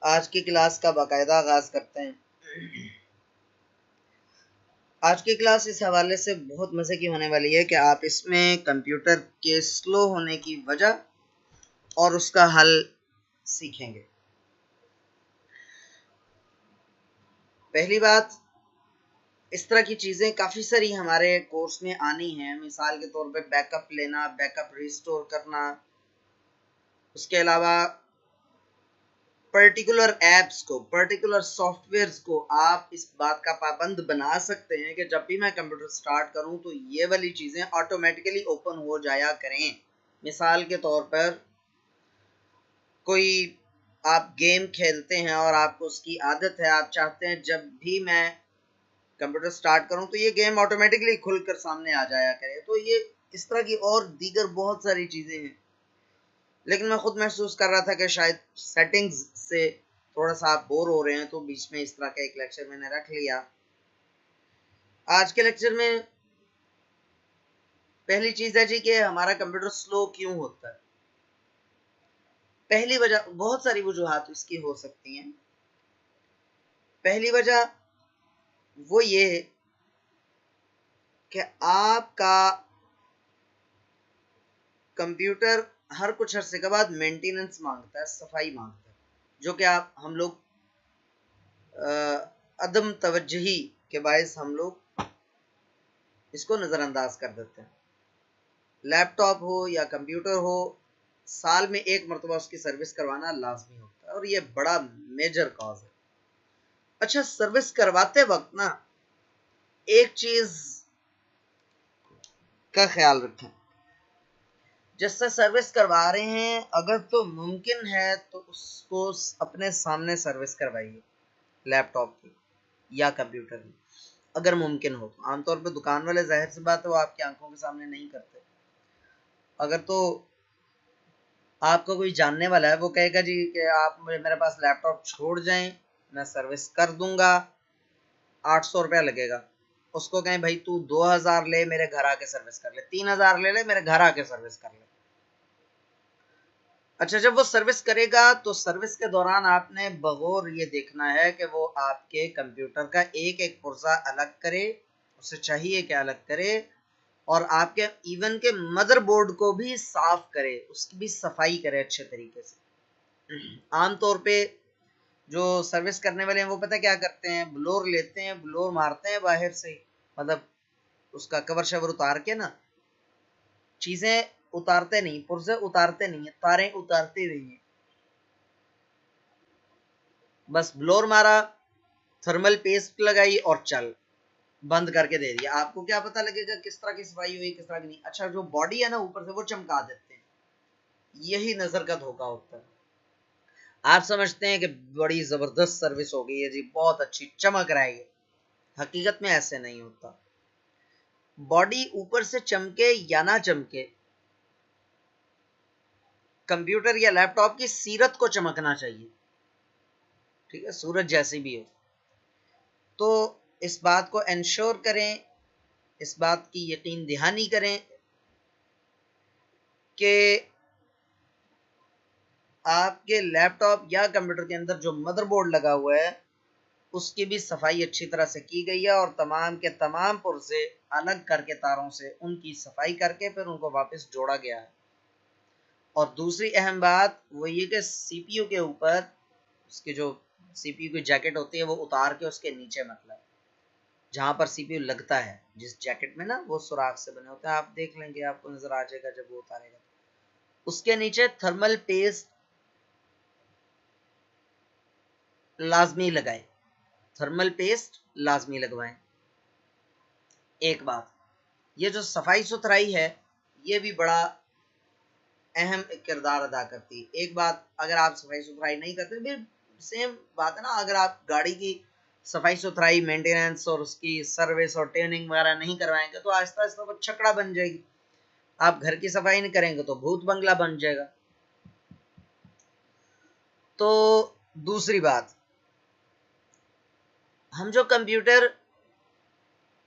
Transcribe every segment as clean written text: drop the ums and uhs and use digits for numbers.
आज की क्लास का बाकायदा आगाज करते हैं। आज की क्लास इस हवाले से बहुत मज़े की होने वाली है कि आप इसमें कंप्यूटर के स्लो होने की वजह और उसका हल सीखेंगे। पहली बात, इस तरह की चीज़ें काफ़ी सारी हमारे कोर्स में आनी हैं। मिसाल के तौर पे बैकअप लेना, बैकअप रिस्टोर करना, उसके अलावा पर्टिकुलर ऐप्स को, पर्टिकुलर सॉफ्टवेयर्स को आप इस बात का पाबंद बना सकते हैं कि जब भी मैं कंप्यूटर स्टार्ट करूं तो ये वाली चीज़ें ऑटोमेटिकली ओपन हो जाया करें। मिसाल के तौर पर कोई आप गेम खेलते हैं और आपको उसकी आदत है, आप चाहते हैं जब भी मैं कंप्यूटर स्टार्ट करूं तो ये गेम ऑटोमेटिकली खुलकर सामने आ जाया करे। तो ये इस तरह की और दीगर बहुत सारी चीज़ें हैं, लेकिन मैं खुद महसूस कर रहा था कि शायद सेटिंग्स से थोड़ा सा आप बोर हो रहे हैं, तो बीच में इस तरह का एक लेक्चर मैंने रख लिया। आज के लेक्चर में पहली चीज़ है जी कि हमारा कंप्यूटर स्लो क्यों होता है। पहली वजह, बहुत सारी वजूहात इसकी हो सकती हैं। पहली वजह वो ये कि आपका कंप्यूटर हर कुछ अरसे के बाद मेंटेनेंस मांगता है, सफाई मांगता है, जो कि हम लोग अदम तवज्जुही के बायस हम लोग इसको नज़रअंदाज कर देते हैं। लैपटॉप हो या कंप्यूटर हो, साल में एक मरतबा उसकी सर्विस करवाना लाजमी होता है और ये बड़ा मेजर कॉज है। अच्छा, सर्विस करवाते वक्त ना एक चीज का ख्याल रखें, जिससे सर्विस करवा रहे हैं अगर तो मुमकिन है तो उसको अपने सामने सर्विस करवाइए, लैपटॉप की या कंप्यूटर की, अगर मुमकिन हो तो। आमतौर पर दुकान वाले जाहिर सी बात है वो आपकी आंखों के सामने नहीं करते। अगर तो आपका कोई जानने वाला है, वो कहेगा जी कि आप मेरे पास लैपटॉप छोड़ जाएं, मैं सर्विस कर दूंगा, 800 रुपया लगेगा। उसको कहें भाई तू 2000 ले, मेरे घर आके सर्विस कर ले, 3000 ले ले, मेरे घर आके सर्विस कर ले। अच्छा, जब वो सर्विस करेगा तो सर्विस के दौरान आपने बगौर ये देखना है कि वो आपके कंप्यूटर का एक एक पुर्जा अलग करे, उसे चाहिए कि अलग करे, और आपके इवन के मदरबोर्ड को भी साफ करे, उसकी भी सफाई करे अच्छे तरीके से। आमतौर पे जो सर्विस करने वाले हैं वो पता क्या करते हैं, ब्लोर लेते हैं, ब्लोर मारते हैं बाहर से, मतलब उसका कवर शवर उतार के ना, चीजें उतारते नहीं, पुर्जे उतारते नहीं है, तारें उतारते नहीं है, बस ब्लोर मारा, थर्मल पेस्ट लगाई और चल, बंद करके दे दिया। आपको क्या पता लगेगा किस तरह की सफाई हुई, किस तरह की नहीं। अच्छा, जो बॉडी है ना ऊपर से वो चमका देते हैं, यही नजर का धोखा होता है। आप समझते हैं कि बड़ी जबरदस्त सर्विस हो गई है जी, बहुत अच्छी चमक रहा है ये, हकीकत में ऐसे नहीं होता। बॉडी ऊपर से चमके या ना चमके, कंप्यूटर या लैपटॉप की सीरत को चमकना चाहिए, ठीक है, सूरज जैसी भी हो। तो इस बात को इंश्योर करें, इस बात की यकीन दहानी करें कि आपके लैपटॉप या कंप्यूटर के अंदर जो मदरबोर्ड लगा हुआ है उसकी भी सफाई अच्छी तरह से की गई है, और तमाम के तमाम पुर्जे अलग करके तारों से उनकी सफाई करके फिर उनको वापस जोड़ा गया है। और दूसरी अहम बात वो ये कि सीपीयू के ऊपर उसकी जो सीपीयू की जैकेट होती है वो उतार के उसके नीचे, मतलब जहां पर सीपीयू लगता है, जिस जैकेट में ना वो सुराख से बने होते हैं, आप देख लेंगे, आपको नजर आ जाएगा जब वो उतारेगा, उसके नीचे थर्मल पेस्ट लाजमी लगाए, थर्मल पेस्ट लाजमी लगवाएं। एक बात, ये जो सफाई सुथराई है ये भी बड़ा अहम किरदार अदा करती है। एक बात, अगर आप सफाई सुथराई नहीं करते, फिर सेम बात है ना, अगर आप गाड़ी की सफाई सुथराई, मेंटेनेंस और उसकी सर्विस और ट्यूनिंग वगैरह नहीं करवाएंगे तो आहिस्ता आहिस्ता वो छकड़ा बन जाएगी। आप घर की सफाई नहीं करेंगे तो भूत बंगला बन जाएगा। तो दूसरी बात, हम जो कंप्यूटर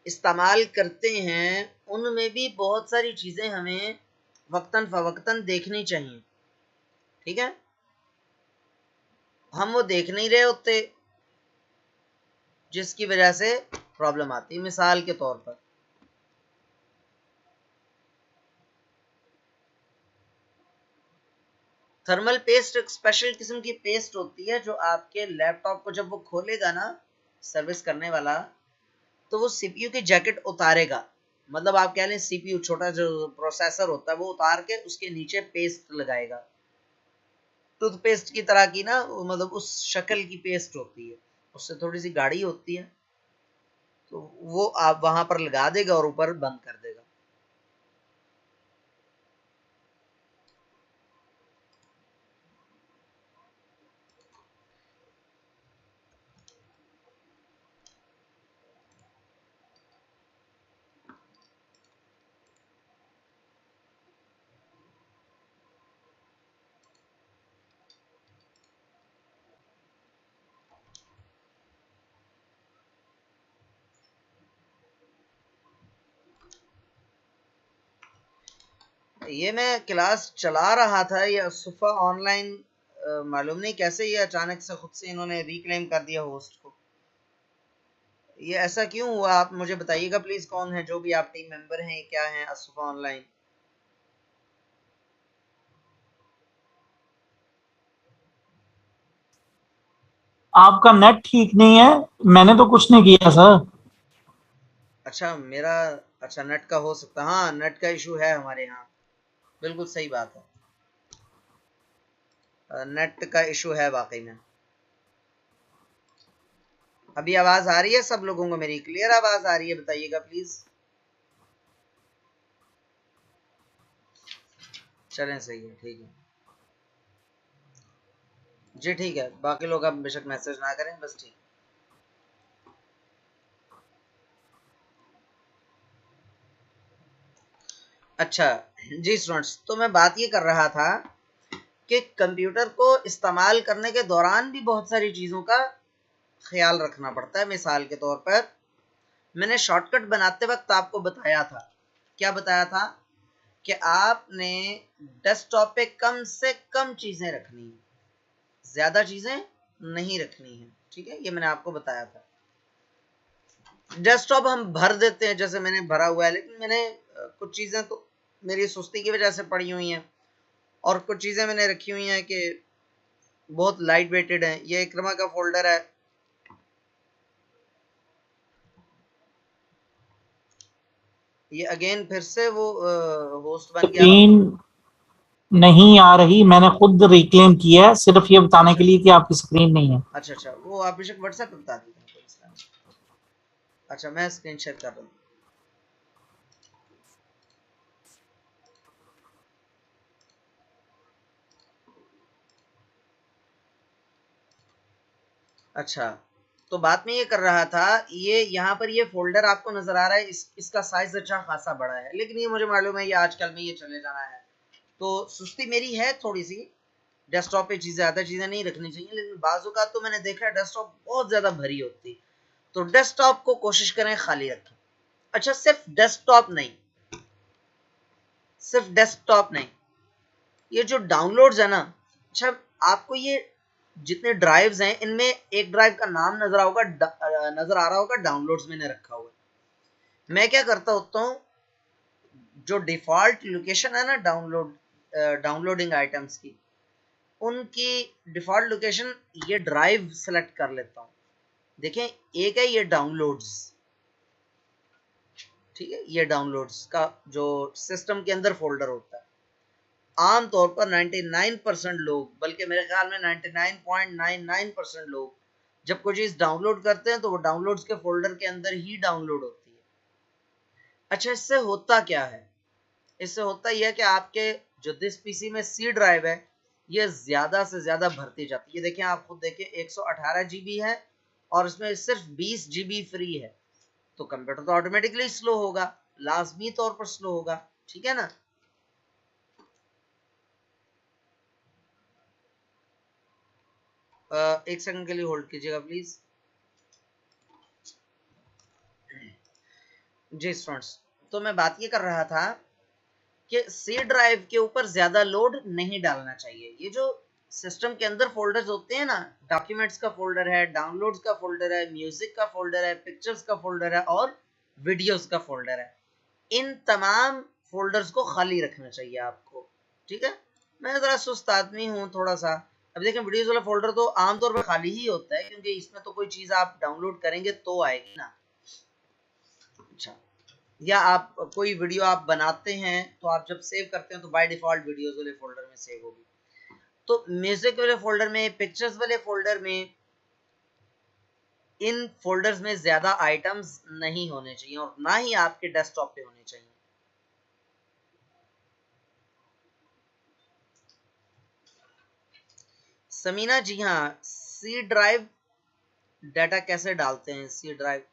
इस्तेमाल करते हैं उनमें भी बहुत सारी चीजें हमें वक्तन फवक्तन देखनी चाहिए, ठीक है। हम वो देख नहीं रहे होते, जिसकी वजह से प्रॉब्लम आती है। मिसाल के तौर पर थर्मल पेस्ट एक स्पेशल किस्म की पेस्ट होती है जो आपके लैपटॉप को जब वो खोलेगा ना सर्विस करने वाला, तो वो सीपीयू की जैकेट उतारेगा। मतलब आप कह लें सीपीयू छोटा जो प्रोसेसर होता है वो उतार के उसके नीचे पेस्ट लगाएगा। टूथपेस्ट की तरह की ना, मतलब उस शक्ल की पेस्ट होती है, उससे थोड़ी सी गाढ़ी होती है, तो वो आप वहां पर लगा देगा और ऊपर बंद कर देगा। ये मैं क्लास चला रहा था, ये सुफा ऑनलाइन, मालूम नहीं कैसे ये अचानक से खुद से इन्होंने रिक्लेम कर दिया होस्ट को। ये ऐसा क्यों हुआ, आप मुझे बताइएगा प्लीज। कौन है जो भी आप टीम मेंबर हैं, क्या है सुफा ऑनलाइन? आपका नेट ठीक नहीं है। मैंने तो कुछ नहीं किया सर। अच्छा मेरा, अच्छा नेट का हो सकता है, हाँ नेट का इशू है हमारे यहाँ, बिल्कुल सही बात है, नेट का इशू है वाकई में। अभी आवाज आ रही है सब लोगों को? मेरी क्लियर आवाज आ रही है? बताइएगा प्लीज। चलें, सही है, ठीक है जी, ठीक है। बाकी लोग अब बेशक मैसेज ना करें, बस ठीक। अच्छा जी स्टूडेंट्स, तो मैं बात ये कर रहा था कि कंप्यूटर को इस्तेमाल करने के दौरान भी बहुत सारी चीज़ों का ख्याल रखना पड़ता है। मिसाल के तौर पर मैंने शॉर्टकट बनाते वक्त आपको बताया था, क्या बताया था, कि आपने डेस्कटॉप पे कम से कम चीज़ें रखनी है, ज़्यादा चीज़ें नहीं रखनी है। ठीक है, ये मैंने आपको बताया था। डेस्कटॉप हम भर देते हैं, जैसे मैंने भरा हुआ है, लेकिन मैंने कुछ चीज़ें तो मेरी सुस्ती की वजह से पड़ी हुई हैं, और कुछ चीज़ें मैंने रखी हुई हैं कि बहुत लाइट वेटेड है। ये इक्रमा का फोल्डर है, ये अगेन फिर से वो होस्ट बन गया। स्क्रीन नहीं आ रही, मैंने खुद रिक्लेम किया है सिर्फ ये बताने अच्छा के लिए कि आपकी स्क्रीन नहीं है। अच्छा अच्छा, वो आप बेशक व्हाट्सएप पे बता दीजिए। अच्छा, मैं स्क्रीन शेयर कर रहा हूँ। अच्छा, तो बात मैं ये कर रहा था, ये यहाँ पर ये फोल्डर आपको नजर आ रहा है, इसका साइज अच्छा खासा बड़ा है, लेकिन ये मुझे मालूम है ये आजकल में ये चले जाना है, तो सुस्ती मेरी है थोड़ी सी। डेस्कटॉप पे चीजें, ज्यादा चीजें नहीं रखनी चाहिए, लेकिन बाजू का तो मैंने देखा है डेस्कटॉप बहुत ज्यादा भरी होती, तो डेस्कटॉप को कोशिश करें खाली रखें। अच्छा, सिर्फ डेस्कटॉप नहीं, सिर्फ डेस्कटॉप नहीं, ये जो डाउनलोड्स है ना, अच्छा आपको ये जितने ड्राइव्स हैं इनमें एक ड्राइव का नाम नजर आ रहा होगा, डाउनलोड्स मैंने रखा हुआ है। मैं क्या करता होता हूँ, जो डिफॉल्ट लोकेशन है ना डाउनलोडिंग आइटम्स की, उनकी डिफॉल्ट लोकेशन ये ड्राइव सेलेक्ट कर लेता हूँ। देखें, एक है ये डाउनलोड्स, ठीक है, ये डाउनलोड्स का जो सिस्टम के अंदर फोल्डर होता है। आमतौर पर 99% लोग, बल्कि मेरे ख्याल में 99.99% लोग जब कोई चीज डाउनलोड करते हैं तो वो डाउनलोड्स के फोल्डर के अंदर ही डाउनलोड होती है। अच्छा, इससे होता क्या है? इससे होता यह है कि आपके जो दिस पीसी में सी ड्राइव है, ये ज्यादा से ज्यादा भरती जाती है। देखिए, आप खुद देखिए, 118 जीबी है और इसमें सिर्फ 20 जीबी फ्री है, तो कंप्यूटर तो ऑटोमेटिकली स्लो होगा, लाजमी तौर पर स्लो होगा। ठीक है ना? एक सेकंड के लिए होल्ड कीजिएगा प्लीज। जी स्टूडेंट्स, तो मैं बात ये कर रहा था कि सी ड्राइव के ऊपर ज्यादा लोड नहीं डालना चाहिए। ये जो सिस्टम के अंदर फोल्डर्स होते हैं ना, डॉक्यूमेंट्स का फोल्डर है, डाउनलोड्स का फोल्डर है, म्यूजिक का फोल्डर है, पिक्चर्स का फोल्डर है और वीडियोस का फोल्डर है। इन तमाम फोल्डर्स को खाली रखना चाहिए आपको, ठीक है। मैं ज़रा सुस्त आदमी हूँ थोड़ा सा। अब देखें वीडियोस वाला फोल्डर तो आमतौर पर खाली ही होता है, क्योंकि इसमें तो कोई चीज़ आप डाउनलोड करेंगे तो आएगी ना। अच्छा, या आप कोई वीडियो आप बनाते हैं तो आप जब सेव करते हैं तो बाय डिफॉल्ट वीडियोस वाले फोल्डर में सेव होगी। तो म्यूजिक वाले फोल्डर में, पिक्चर्स वाले फोल्डर में, इन फोल्डर्स में ज्यादा आइटम्स नहीं होने चाहिए और ना ही आपके डेस्कटॉप पे होने चाहिए। समीना जी हाँ, सी ड्राइव डाटा कैसे डालते हैं? सी ड्राइव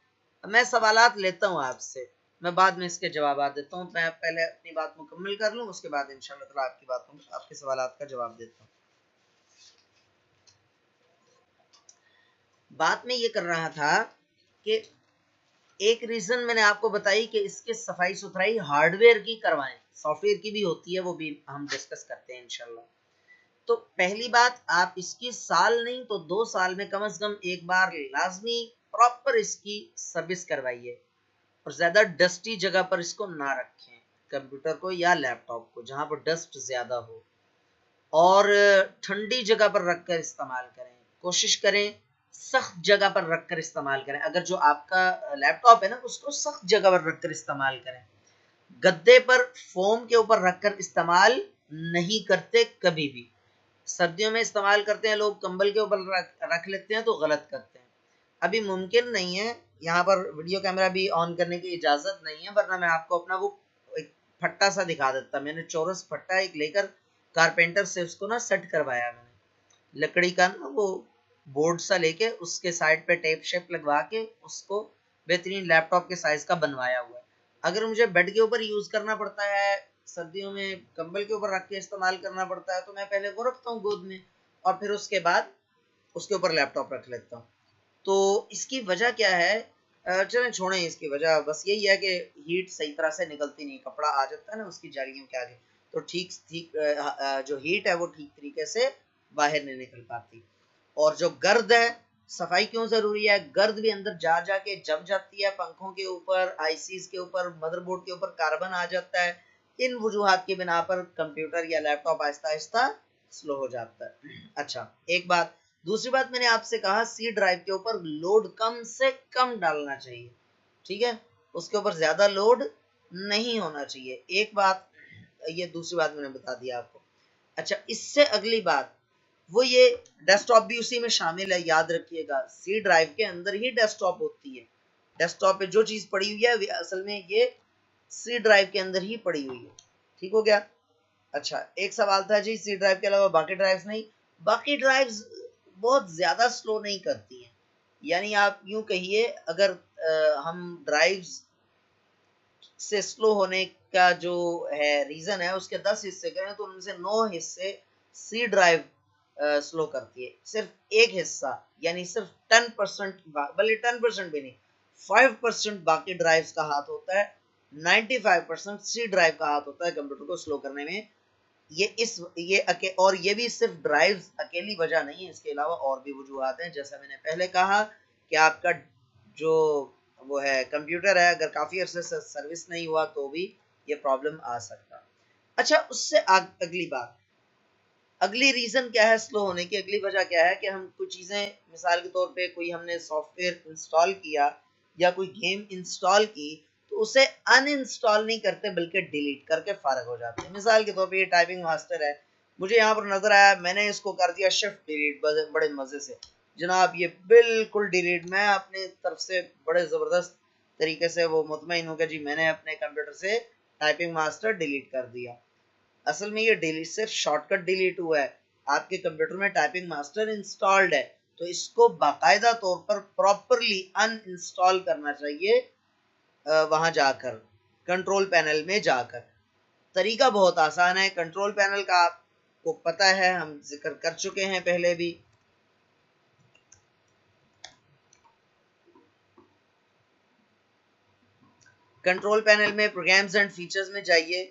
मैं सवालात लेता हूँ आपसे, मैं बाद में इसके जवाब देता हूँ। मैं पहले अपनी बात मुकम्मल कर लूँ, उसके बाद इंशाल्लाह ताला आपकी बातों आपके सवालात का जवाब देता हूँ। बात में ये कर रहा था कि एक रीजन मैंने आपको बताई कि इसके सफाई सुथराई हार्डवेयर की करवाएं, सॉफ्टवेयर की भी होती है, वो भी हम डिस्कस करते हैं इंशाल्लाह। तो पहली बात, आप इसकी साल नहीं तो 2 साल में कम से कम एक बार लाजमी प्रॉपर इसकी सर्विस करवाइए और ज्यादा डस्टी जगह पर इसको ना रखें, कंप्यूटर को या लैपटॉप को जहां पर डस्ट ज्यादा हो, और ठंडी जगह पर रखकर इस्तेमाल करें। कोशिश करें सख्त जगह पर रखकर इस्तेमाल करें। अगर जो आपका लैपटॉप है ना, उसको सख्त जगह पर रखकर इस्तेमाल करें। गद्दे पर, फोम के ऊपर रखकर इस्तेमाल नहीं करते कभी भी। सर्दियों में इस्तेमाल करते हैं लोग, कंबल के ऊपर रख लेते हैं तो गलत करते हैं। अभी मुमकिन नहीं है, यहाँ पर वीडियो कैमरा भी ऑन करने की इजाजत नहीं है, वरना मैं आपको अपना वो एक फट्टा सा दिखा देता। मैंने चौरस फट्टा एक लेकर कारपेंटर से उसको ना सेट करवाया, मैंने लकड़ी का ना वो बोर्ड सा लेके उसके साइड पे टेप शेप लगवा के उसको बेहतरीन लैपटॉप के साइज का बनवाया हुआ है। अगर मुझे बेड के ऊपर यूज करना पड़ता है, सर्दियों में कंबल के ऊपर रख के इस्तेमाल करना पड़ता है, तो मैं पहले वो रखता हूँ गोद में और फिर उसके बाद उसके ऊपर लैपटॉप रख लेता हूँ। तो इसकी वजह क्या है? चलें छोड़ें इसकी वजह, बस यही है कि हीट सही तरह से निकलती नहीं, कपड़ा आ जाता है ना उसकी जालियों के आगे, तो ठीक ठीक जो हीट है वो ठीक तरीके से बाहर नहीं निकल पाती। और जो गर्द है, सफाई क्यों जरूरी है? गर्द भी अंदर जा जाके जम जाती है, पंखों के ऊपर, आईसीज के ऊपर, मदरबोर्ड के ऊपर कार्बन आ जाता है। इन वजूहात की बिना पर कंप्यूटर या लैपटॉप आहिस्ता आहिस्ता स्लो हो जाता है। अच्छा, एक बात। दूसरी बात, मैंने आपसे कहा सी ड्राइव के ऊपर लोड कम से कम डालना चाहिए, ठीक है, उसके ऊपर ज्यादा लोड नहीं होना चाहिए। एक बात, ये दूसरी बात मैंने बता दिया आपको। अच्छा, इससे अगली बात वो ये, डेस्कटॉप भी उसी में शामिल है, याद रखिएगा। सी ड्राइव के अंदर ही डेस्कटॉप होती है। डेस्कटॉप पे जो चीज पड़ी हुई है असल में ये सी ड्राइव के अंदर ही पड़ी हुई है, ठीक हो गया। अच्छा, एक सवाल था जी, सी ड्राइव के अलावा बाकी ड्राइव्स नहीं? बाकी ड्राइव्स बहुत ज्यादा स्लो नहीं करती हैं। यानी आप यूं कहिए, अगर हम ड्राइव्स से स्लो होने का जो है रीजन है, उसके 10 हिस्से करें तो उनमें से 9 हिस्से सी ड्राइव स्लो करती है। सिर्फ एक हिस्सा यानी सिर्फ 10%, बल्कि 10% भी नहीं, 5% बाकी ड्राइव्स का हाथ होता है। 95% सी ड्राइव का हाथ होता है कंप्यूटर को स्लो करने में। और ये भी सिर्फ ड्राइव्स अकेली वजह नहीं है, इसके अलावा और भी वजूहत हैं। जैसा मैंने पहले कहा कि आपका जो वो है कंप्यूटर है, अगर काफी अरसे से सर्विस नहीं हुआ तो भी ये प्रॉब्लम आ सकता। अच्छा, उससे अगली बात, अगली रीजन क्या है स्लो होने की? अगली वजह क्या है कि हम कुछ चीजें, मिसाल के तौर पे कोई हमने सॉफ्टवेयर इंस्टॉल किया या कोई गेम इंस्टॉल की, तो उसे अनइंस्टॉल नहीं करते बल्कि डिलीट करके फारग हो जाते हैं। मिसाल के तौर पे ये टाइपिंग मास्टर है, मुझे यहाँ पर नजर आया, मैंने इसको कर दिया शिफ्ट डिलीट बड़े मजे से। जनाब ये बिल्कुल डिलीट, मैं अपनी तरफ से बड़े जबरदस्त तरीके से वो मुतमईन हूँ कि जी मैंने अपने कंप्यूटर से टाइपिंग मास्टर डिलीट कर दिया। असल में ये डिलीट सिर्फ शॉर्टकट डिलीट हुआ है, आपके कंप्यूटर में टाइपिंग मास्टर इंस्टॉल्ड है, तो इसको बाकायदा तौर पर प्रॉपरली अनइंस्टॉल करना चाहिए। वहां जाकर कंट्रोल पैनल में जाकर, तरीका बहुत आसान है। कंट्रोल पैनल का आपको पता है, हम जिक्र कर चुके हैं पहले भी। कंट्रोल पैनल में प्रोग्राम्स एंड फीचर्स में जाइए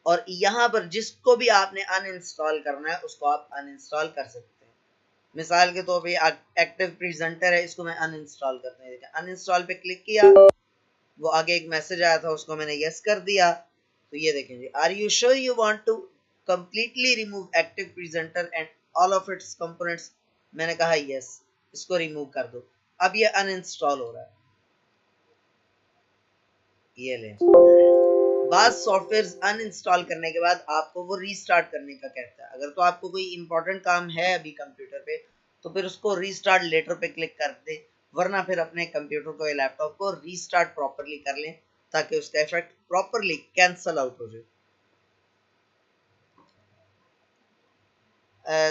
और यहाँ पर जिसको भी आपने अनइंस्टॉल करना है उसको आप अनइंस्टॉल कर सकते हैं। मिसाल के तौर पे एक्टिव प्रेजेंटर है, इसको मैं अनइंस्टॉल करते हैं। देखिए अनइंस्टॉल पे क्लिक किया, वो आगे एक मैसेज आया था, उसको मैंने यस कर दिया। तो ये देखें जी, are you sure you want to completely remove active presenter and all of its components. मैंने कहा यस, इसको रिमूव कर दो। अब ये अनइंस्टॉल हो रहा है, ये ले। बाद सॉफ्टवेयर अनइंस्टॉल करने के बाद आपको वो रीस्टार्ट करने का कहता है। अगर तो आपको कोई इंपॉर्टेंट काम है अभी कंप्यूटर पे, तो फिर उसको रीस्टार्ट लेटर पे क्लिक कर दे, वरना फिर अपने कंप्यूटर को या लैपटॉप को रीस्टार्ट प्रॉपरली कर लें ताकि उसका इफेक्ट प्रॉपरली कैंसल आउट हो जाए।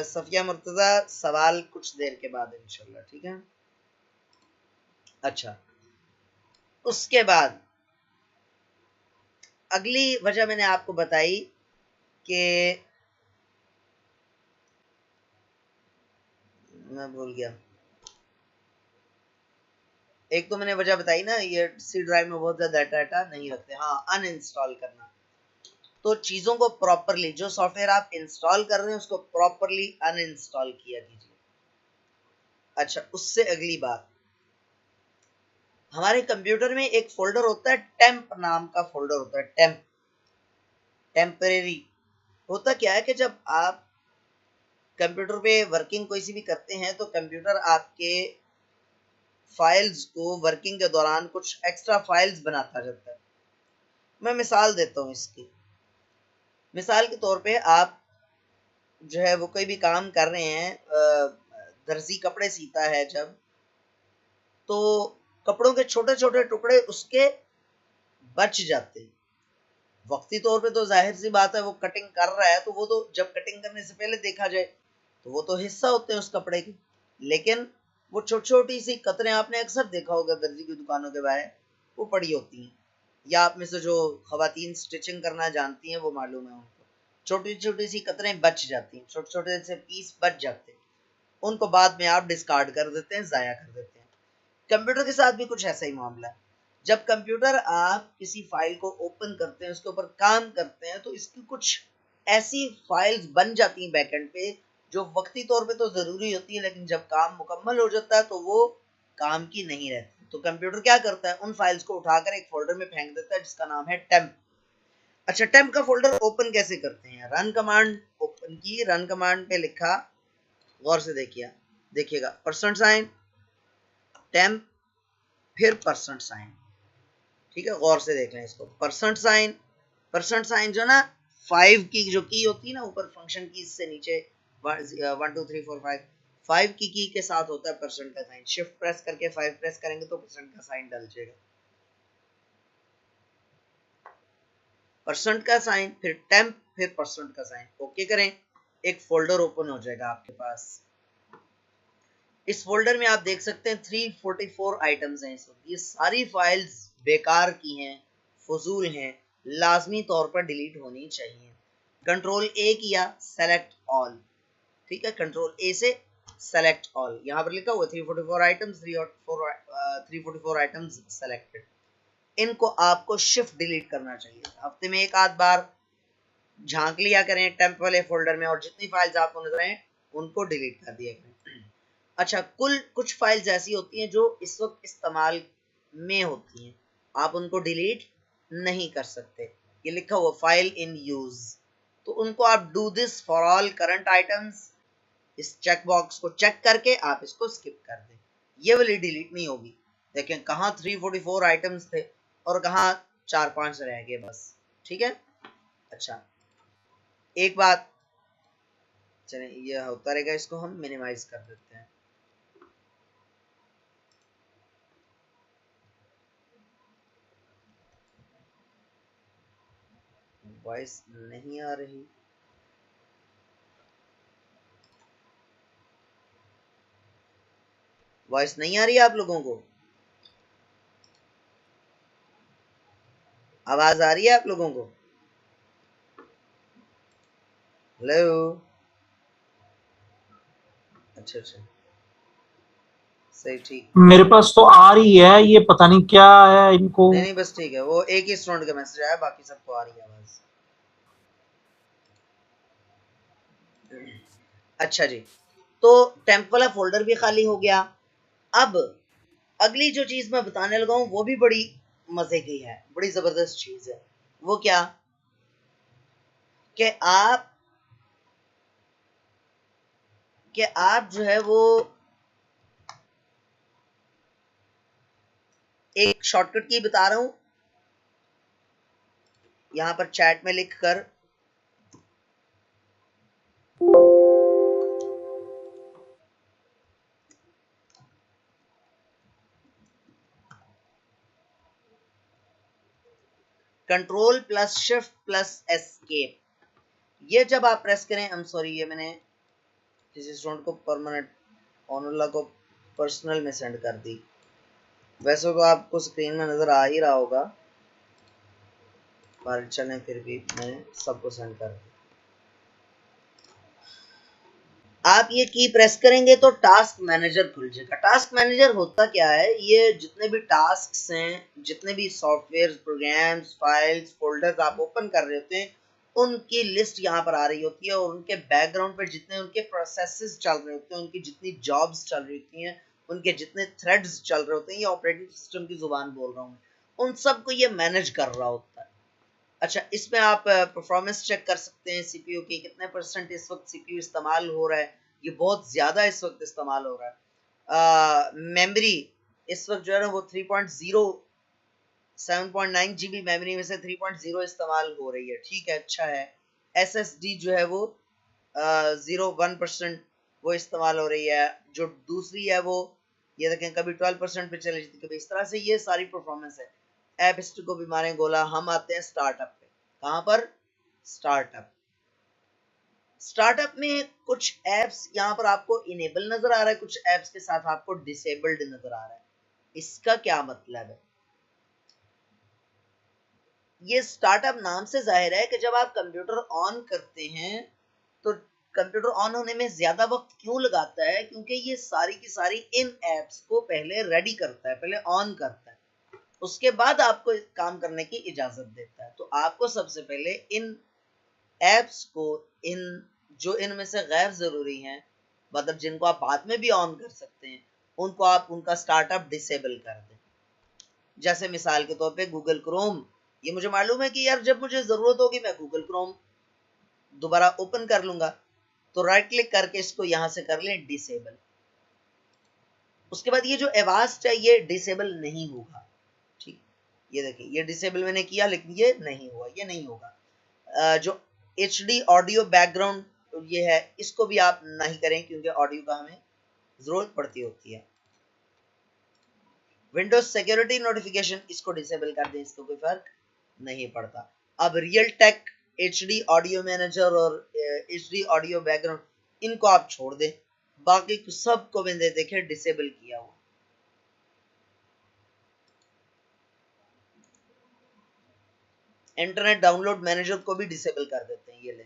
सफिया मुर्तजा, सवाल कुछ देर के बाद इंशाल्लाह, ठीक है। अच्छा, उसके बाद अगली वजह मैंने आपको बताई कि मैं भूल गया, एक तो मैंने वजह बताई ना, ये सी ड्राइव में बहुत ज्यादा डाटा नहीं रखते। हाँ, अनइंस्टॉल करना। तो चीजों को प्रॉपरली, जो सॉफ्टवेयर आप इंस्टॉल कर रहे हैं उसको प्रॉपरली अनइंस्टॉल किया कीजिए। अच्छा, उससे अगली बात, हमारे कंप्यूटर में एक फोल्डर होता है, टेम्प नाम का फोल्डर होता है। Temp, temporary. होता क्या है कि जब आप कंप्यूटर पे वर्किंग कोई सी भी करते हैं तो कंप्यूटर आपके फाइल्स को वर्किंग के दौरान कुछ एक्स्ट्रा फाइल्स बनाता जाता है। मैं मिसाल देता हूँ इसकी। मिसाल के तौर पे आप जो है वो कोई भी काम कर रहे हैं, दर्जी कपड़े सीता है जब, तो कपड़ों के छोटे छोटे टुकड़े उसके बच जाते हैं। वक्ती तौर पे तो जाहिर सी बात है, वो कटिंग कर रहा है तो वो तो जब कटिंग करने से पहले देखा जाए तो वो तो हिस्सा होते हैं उस कपड़े के, लेकिन वो छोटी छोटी सी कतरें आपने अक्सर देखा होगा दर्जी की दुकानों के बाहर, वो पड़ी होती हैं। या आप में से जो खवातीन स्टिचिंग करना जानती हैं वो मालूम है उनको, छोटी छोटी सी कतरें बच जाती हैं, छोटे छोटे से पीस बच जाते हैं, उनको बाद में आप डिस्कार्ड कर देते हैं, जाया कर देते हैं। कंप्यूटर के साथ भी कुछ ऐसा ही मामला है। जब कंप्यूटर आप किसी फाइल को ओपन करते हैं, उसके ऊपर काम करते हैं, तो इसकी कुछ ऐसी फाइल्स बन जाती हैं बैकएंड पे जो वक्ती तौर पे तो जरूरी होती है, लेकिन जब काम मुकम्मल हो जाता है तो वो काम की नहीं रहती। तो कंप्यूटर क्या करता है, उन फाइल्स को उठाकर एक फोल्डर में फेंक देता है जिसका नाम है टेम्प। अच्छा, टेम्प का फोल्डर ओपन कैसे करते हैं? रन कमांड ओपन की, रन कमांड पे लिखा, गौर से देखिएगा, %, टेम्प, फिर %। ठीक है, गौर से देख लें इसको। % जो ना 5 की जो की होती है ना ऊपर फंक्शन की से नीचे 1 2 3 4 5 की के साथ होता है परसेंट का साइन। शिफ्ट प्रेस करके 5 प्रेस करेंगे तो परसेंट का साइन डल जाएगा। परसेंट का साइन, फिर टेम्प, फिर परसेंट का साइन, ओके करें, एक फोल्डर ओपन हो जाएगा आपके पास। इस फोल्डर में आप देख सकते हैं 344 आइटम्स हैं। ये सारी फाइल्स बेकार की हैं, फजूल हैं, लाजमी तौर पर डिलीट होनी चाहिए। कंट्रोल ए किया, सेलेक्ट ऑल, ठीक है, कंट्रोल ए से सेलेक्ट ऑल, यहाँ पर लिखा हुआ 344 आइटम्स, 344 आइटम्स सेलेक्टेड। इनको आपको शिफ्ट डिलीट करना चाहिए। हफ्ते में एक आध बार झांक लिया करें टेम्प वाले फोल्डर में, और जितनी फाइल्स आपको नजर आए उनको डिलीट कर दिया करें। अच्छा, कुछ फाइल्स ऐसी होती हैं जो इस वक्त इस्तेमाल में होती हैं, आप उनको डिलीट नहीं कर सकते। ये लिखा हुआ फाइल इन यूज, तो उनको आप do this for all current items, इस चेक बॉक्स को चेक करके आप इसको स्किप कर दें, ये वाली डिलीट नहीं होगी। देखें कहाँ 344 आइटम्स थे और कहाँ 4-5 रह गए बस, ठीक है। अच्छा, एक बात, चलें ये होता रहेगा, इसको हम मिनिमाइज कर देते हैं। वॉइस नहीं आ रही, वॉइस नहीं आ रही है आप लोगों को? आवाज आ रही है आप लोगों को? हेलो? अच्छा, सही, ठीक। मेरे पास तो आ रही है, ये पता नहीं क्या है इनको। नहीं बस ठीक है, वो एक ही स्टूडेंट का मैसेज आया, बाकी सबको आ रही है आवाज। अच्छा जी, तो टेम्प वाला फोल्डर भी खाली हो गया। अब अगली जो चीज मैं बताने लगा हूं वो भी बड़ी मजे की है, बड़ी जबरदस्त चीज है। वो क्या कि आप जो है वो एक शॉर्टकट की बता रहा हूं, यहां पर चैट में लिख कर control plus shift plus escape, ये जब आप प्रेस करें, आई एम सॉरी, ये मैंने किसी स्टूडेंट को परमानेंट ऑनरला को पर्सनल में सेंड कर दी। वैसे तो आपको स्क्रीन में नजर आ ही रहा होगा, पर चलें फिर भी मैं सबको सेंड कर दी। आप ये की प्रेस करेंगे तो टास्क मैनेजर खुल जाएगा। टास्क मैनेजर होता क्या है, ये जितने भी टास्क हैं, जितने भी सॉफ्टवेयर, प्रोग्राम्स, फाइल्स, फोल्डर्स आप ओपन कर रहे होते हैं, उनकी लिस्ट यहाँ पर आ रही होती है, और उनके बैकग्राउंड पर जितने उनके प्रोसेसेस चल रहे होते हैं, उनकी जितनी जॉब्स चल रही होती हैं, उनके जितने थ्रेड्स चल रहे होते हैं, ये ऑपरेटिंग सिस्टम की जुबान बोल रहा हूँ, उन सबको ये मैनेज कर रहा होता है। अच्छा, इसमें आप परफॉर्मेंस चेक कर सकते हैं सीपीयू की, कितने परसेंट इस वक्त सीपीयू इस्तेमाल हो रहा है। ये बहुत ज्यादा इस वक्त इस्तेमाल हो रहा है। मेमोरी इस वक्त जो है ना वो 3.0 7.9 जीबी मेमोरी में से 3.0 इस्तेमाल हो रही है। ठीक है, अच्छा है। एसएसडी जो है वो 0.1% वो इस्तेमाल हो रही है। जो दूसरी है वो ये देखें, कभी 12% पे चली जाती, कभी इस तरह से। ये सारी परफॉर्मेंस है। ऐप हिस्ट्री को भी मारे गोला। हम आते हैं स्टार्टअप पे। कहां पर? स्टार्टअप। स्टार्टअप में कुछ एप्स यहाँ पर आपको इनेबल नजर आ रहा है, कुछ एप्स के साथ आपको डिसेबल्ड नजर आ रहा है। इसका क्या मतलब है? ये स्टार्टअप नाम से जाहिर है कि जब आप कंप्यूटर ऑन करते हैं तो कंप्यूटर ऑन होने में ज्यादा वक्त क्यों लगाता है? क्योंकि ये सारी की सारी इन एप्स को पहले रेडी करता है, पहले ऑन करता है, उसके बाद आपको काम करने की इजाजत देता है। तो आपको सबसे पहले इन एप्स को, इन जो इनमें से गैर जरूरी हैं, मतलब जिनको आप बाद में भी ऑन कर सकते हैं, उनको आप उनका स्टार्टअप डिसेबल कर दें। जैसे मिसाल के तौर पे गूगल क्रोम, ये मुझे मालूम है कि यार जब मुझे जरूरत होगी मैं गूगल क्रोम दोबारा ओपन कर लूंगा, तो राइट क्लिक करके इसको यहां से कर लें डिसेबल। उसके बाद ये जो एवास्ट है ये डिसेबल नहीं होगा। ठीक, ये देखिए, ये डिसेबल मैंने किया लेकिन ये नहीं हुआ, ये नहीं होगा। जो एचडी ऑडियो बैकग्राउंड ये है, इसको भी आप नहीं करें क्योंकि ऑडियो का हमें जरूरत पड़ती होती है। विंडोज सिक्योरिटी नोटिफिकेशन, इसको डिसेबल कर दें, इसको कोई फर्क नहीं पड़ता। अब Realtek, HD audio manager और एचडी ऑडियो बैकग्राउंड, इनको आप छोड़ दें, बाकी सबको मैंने देखे डिसेबल किया हुआ। इंटरनेट डाउनलोड मैनेजर को भी डिसेबल कर देते हैं। ये ले,